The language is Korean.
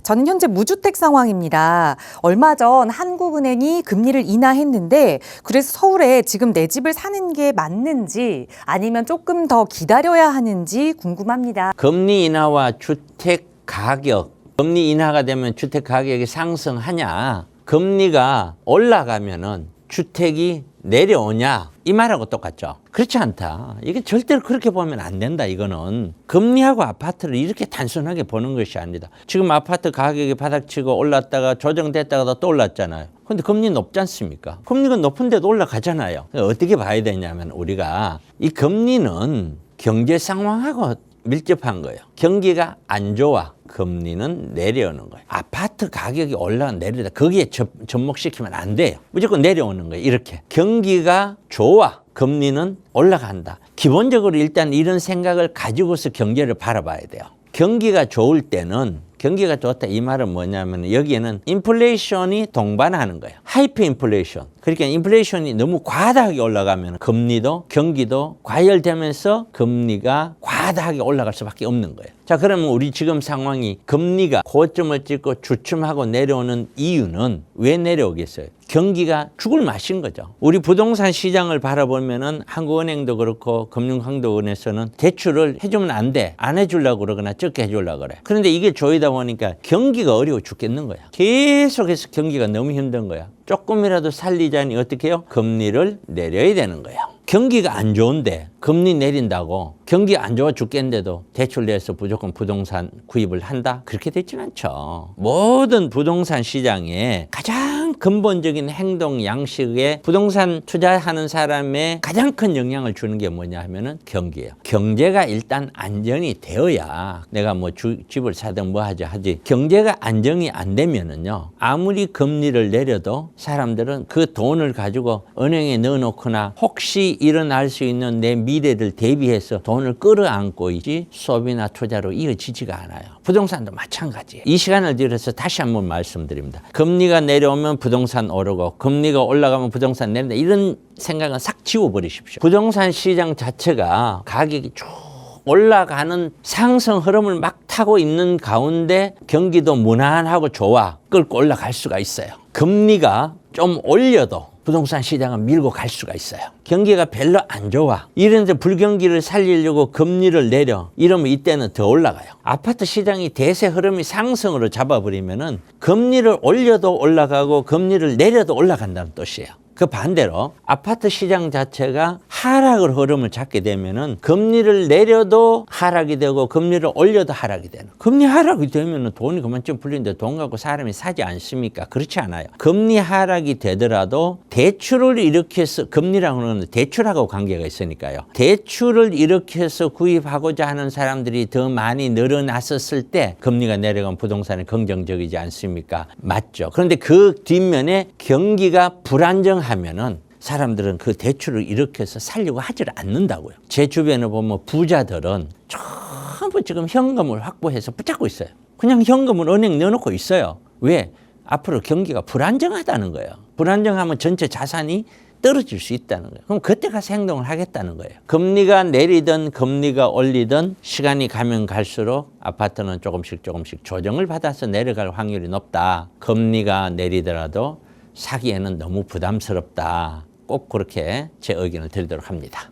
저는 현재 무주택 상황입니다. 얼마 전 한국은행이 금리를 인하했는데 그래서 서울에 지금 내 집을 사는 게 맞는지 아니면 조금 더 기다려야 하는지 궁금합니다. 금리 인하와 주택 가격, 금리 인하가 되면 주택 가격이 상승하냐, 금리가 올라가면은 주택이 내려오냐, 이 말하고 똑같죠. 그렇지 않다. 이게 절대로 그렇게 보면 안 된다. 이거는 금리하고 아파트를 이렇게 단순하게 보는 것이 아니다. 지금 아파트 가격이 바닥치고 올랐다가 조정됐다가 또 올랐잖아요. 근데 금리 높지 않습니까? 금리가 높은데도 올라가잖아요. 어떻게 봐야 되냐면, 우리가 이 금리는 경제 상황하고 밀접한 거예요. 경기가 안 좋아, 금리는 내려오는 거예요. 아파트 가격이 올라가 내리다, 거기에 접목시키면 안 돼요. 무조건 내려오는 거예요. 이렇게 경기가 좋아, 금리는 올라간다. 기본적으로 일단 이런 생각을 가지고서 경제를 바라봐야 돼요. 경기가 좋을 때는, 경기가 좋다 이 말은 뭐냐면, 여기에는 인플레이션이 동반하는 거예요. 하이퍼 인플레이션. 그러니까 인플레이션이 너무 과다하게 올라가면 금리도, 경기도 과열되면서 금리가 과다하게 올라갈 수밖에 없는 거예요. 자, 그러면 우리 지금 상황이 금리가 고점을 찍고 주춤하고 내려오는 이유는 왜 내려오겠어요? 경기가 죽을 맛인 거죠. 우리 부동산 시장을 바라보면은 한국은행도 그렇고 금융강도원에서는 대출을 해주면 안 돼, 안 해주려고 그러거나 적게 해주려고 그래. 그런데 이게 조이다 보니까 경기가 어려워 죽겠는 거야. 계속해서 경기가 너무 힘든 거야. 조금이라도 살리자니 어떻게 해요? 금리를 내려야 되는 거예요. 경기가 안 좋은데 금리 내린다고 경기 안 좋아 죽겠는데도 대출 내서 무조건 부동산 구입을 한다? 그렇게 되지는 않죠. 모든 부동산 시장에 가장 근본적인 행동 양식에 부동산 투자하는 사람의 가장 큰 영향을 주는 게 뭐냐 하면은 경기예요. 경제가 일단 안정이 되어야 내가 뭐 집을 사든 뭐 하지. 경제가 안정이 안 되면은요, 아무리 금리를 내려도 사람들은 그 돈을 가지고 은행에 넣어놓거나 혹시 일어날 수 있는 내 미래를 대비해서 돈을 끌어안고 있지, 수업이나 투자로 이어지지가 않아요. 부동산도 마찬가지예요. 이 시간을 들여서 다시 한번 말씀드립니다. 금리가 내려오면 부동산 오르고 금리가 올라가면 부동산 내린다, 이런 생각은 싹 지워버리십시오. 부동산 시장 자체가 가격이 쭉 올라가는 상승 흐름을 막 타고 있는 가운데 경기도 무난하고 좋아, 끌고 올라갈 수가 있어요. 금리가 좀 올려도 부동산 시장은 밀고 갈 수가 있어요. 경기가 별로 안 좋아, 이런데 불경기를 살리려고 금리를 내려, 이러면 이때는 더 올라가요. 아파트 시장이 대세 흐름이 상승으로 잡아버리면은 금리를 올려도 올라가고 금리를 내려도 올라간다는 뜻이에요. 그 반대로 아파트 시장 자체가 하락을 흐름을 잡게 되면은 금리를 내려도 하락이 되고 금리를 올려도 하락이 되는. 금리 하락이 되면은 돈이 그만큼 풀리는데 돈 갖고 사람이 사지 않습니까? 그렇지 않아요. 금리 하락이 되더라도 대출을 일으켜서, 금리라는 건 대출하고 관계가 있으니까요. 대출을 일으켜서 구입하고자 하는 사람들이 더 많이 늘어났었을 때 금리가 내려가면 부동산이 긍정적이지 않습니까? 맞죠. 그런데 그 뒷면에 경기가 불안정 하면은 사람들은 그 대출을 일으켜서 살려고 하지를 않는다고요. 제 주변에 보면 부자들은 전부 지금 현금을 확보해서 붙잡고 있어요. 그냥 현금을 은행 넣어놓고 있어요. 왜? 앞으로 경기가 불안정하다는 거예요. 불안정하면 전체 자산이 떨어질 수 있다는 거예요. 그럼 그때 가서 행동을 하겠다는 거예요. 금리가 내리든 금리가 올리든 시간이 가면 갈수록 아파트는 조금씩 조정을 받아서 내려갈 확률이 높다. 금리가 내리더라도 사기에는 너무 부담스럽다. 꼭 그렇게 제 의견을 드리도록 합니다.